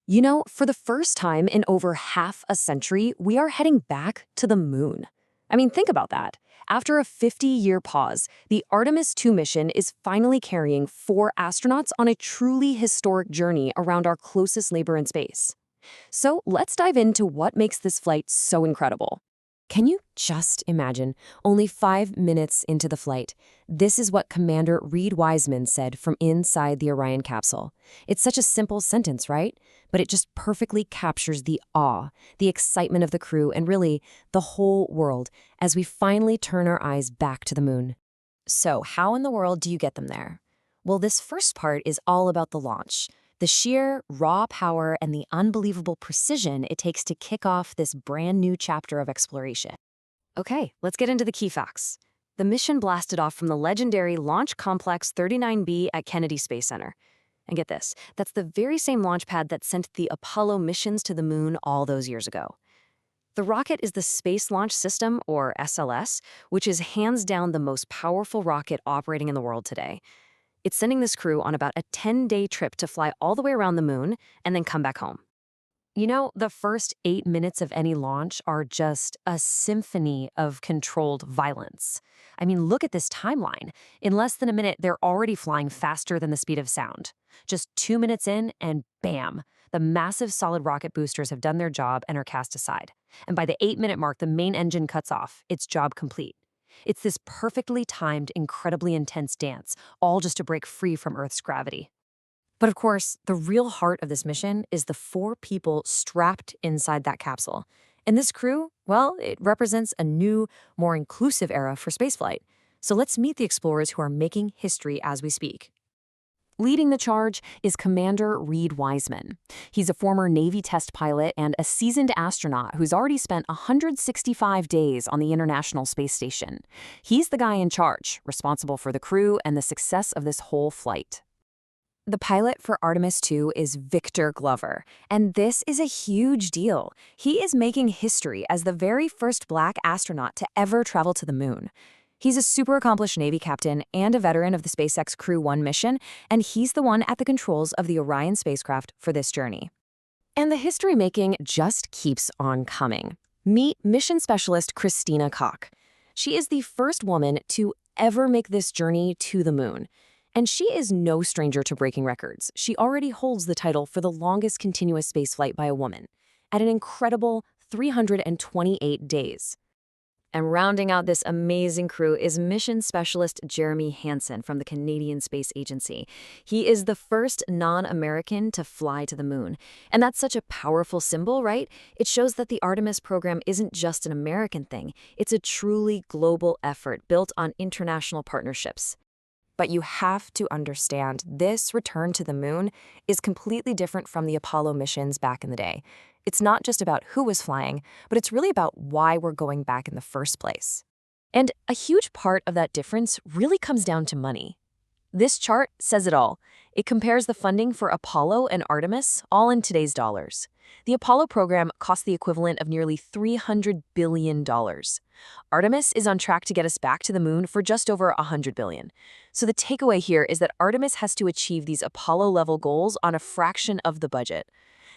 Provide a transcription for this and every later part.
You know, for the first time in over half a century, we are heading back to the moon. I mean, think about that. After a 50-year pause, the Artemis II mission is finally carrying 4 astronauts on a truly historic journey around our closest neighbor in space. So let's dive into what makes this flight so incredible. Can you just imagine? Only 5 minutes into the flight, this is what Commander Reed Wiseman said from inside the Orion capsule. It's such a simple sentence, right? But it just perfectly captures the awe, the excitement of the crew, and really, the whole world as we finally turn our eyes back to the moon. So, how in the world do you get them there? Well, this first part is all about the launch. The sheer, raw power and the unbelievable precision it takes to kick off this brand new chapter of exploration. Okay, let's get into the key facts. The mission blasted off from the legendary Launch Complex 39B at Kennedy Space Center. And get this, that's the very same launch pad that sent the Apollo missions to the moon all those years ago. The rocket is the Space Launch System, or SLS, which is hands down the most powerful rocket operating in the world today. It's sending this crew on about a 10-day trip to fly all the way around the moon and then come back home. You know, the first 8 minutes of any launch are just a symphony of controlled violence. I mean, look at this timeline. In less than a minute, they're already flying faster than the speed of sound. Just 2 minutes in, and bam, the massive solid rocket boosters have done their job and are cast aside. And by the 8-minute mark, the main engine cuts off. Its job complete. It's this perfectly timed, incredibly intense dance, all just to break free from Earth's gravity. But of course, the real heart of this mission is the 4 people strapped inside that capsule. And this crew, well, it represents a new, more inclusive era for spaceflight. So let's meet the explorers who are making history as we speak. Leading the charge is Commander Reed Wiseman. He's a former Navy test pilot and a seasoned astronaut who's already spent 165 days on the International Space Station. He's the guy in charge, responsible for the crew and the success of this whole flight. The pilot for Artemis II is Victor Glover, and this is a huge deal. He is making history as the very first Black astronaut to ever travel to the moon. He's a super accomplished Navy captain and a veteran of the SpaceX Crew 1 mission, and he's the one at the controls of the Orion spacecraft for this journey. And the history-making just keeps on coming. Meet mission specialist Christina Koch. She is the first woman to ever make this journey to the moon. And she is no stranger to breaking records. She already holds the title for the longest continuous spaceflight by a woman, at an incredible 328 days. And rounding out this amazing crew is mission specialist Jeremy Hansen from the Canadian Space Agency. He is the first non-American to fly to the moon. And that's such a powerful symbol, right? It shows that the Artemis program isn't just an American thing. It's a truly global effort built on international partnerships. But you have to understand, this return to the moon is completely different from the Apollo missions back in the day. It's not just about who was flying, but it's really about why we're going back in the first place. And a huge part of that difference really comes down to money. This chart says it all. It compares the funding for Apollo and Artemis, all in today's dollars. The Apollo program cost the equivalent of nearly $300 billion. Artemis is on track to get us back to the moon for just over $100 billion. So the takeaway here is that Artemis has to achieve these Apollo-level goals on a fraction of the budget.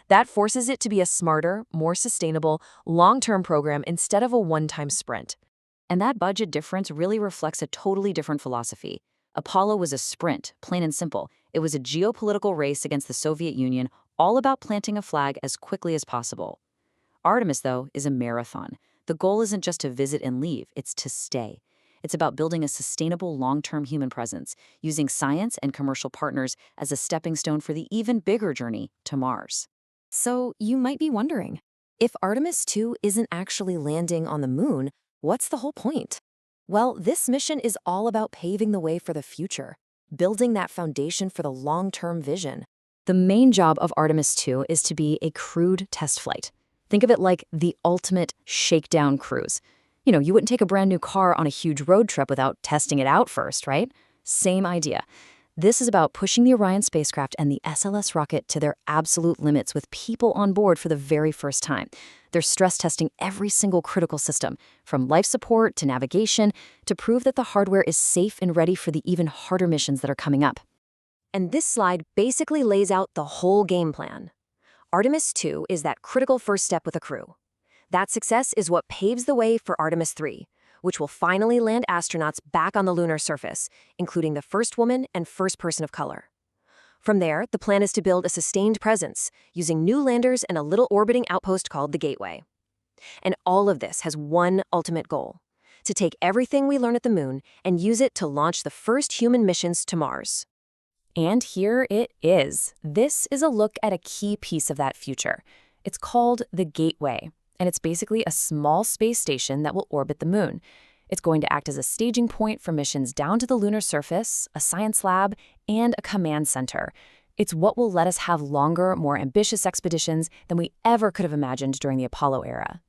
That forces it to be a smarter, more sustainable, long-term program instead of a one-time sprint. And that budget difference really reflects a totally different philosophy. Apollo was a sprint, plain and simple. It was a geopolitical race against the Soviet Union, all about planting a flag as quickly as possible. Artemis, though, is a marathon. The goal isn't just to visit and leave, it's to stay. It's about building a sustainable long-term human presence, using science and commercial partners as a stepping stone for the even bigger journey to Mars. So you might be wondering, if Artemis II isn't actually landing on the moon, what's the whole point? Well, this mission is all about paving the way for the future, building that foundation for the long-term vision. The main job of Artemis II is to be a crewed test flight. Think of it like the ultimate shakedown cruise. You know, you wouldn't take a brand new car on a huge road trip without testing it out first, right? Same idea. This is about pushing the Orion spacecraft and the SLS rocket to their absolute limits with people on board for the very first time. They're stress testing every single critical system, from life support to navigation, to prove that the hardware is safe and ready for the even harder missions that are coming up. And this slide basically lays out the whole game plan. Artemis II is that critical first step with a crew. That success is what paves the way for Artemis III, which will finally land astronauts back on the lunar surface, including the first woman and first person of color. From there, the plan is to build a sustained presence, using new landers and a little orbiting outpost called the Gateway. And all of this has one ultimate goal: to take everything we learn at the moon and use it to launch the first human missions to Mars. And here it is. This is a look at a key piece of that future. It's called the Gateway, and it's basically a small space station that will orbit the moon. It's going to act as a staging point for missions down to the lunar surface, a science lab, and a command center. It's what will let us have longer, more ambitious expeditions than we ever could have imagined during the Apollo era.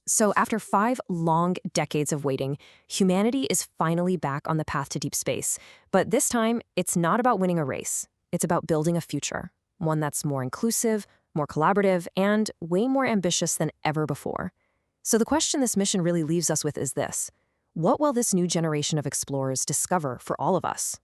So after 5 long decades of waiting, humanity is finally back on the path to deep space. But this time, it's not about winning a race. It's about building a future, one that's more inclusive, more collaborative, and way more ambitious than ever before. So the question this mission really leaves us with is this: what will this new generation of explorers discover for all of us?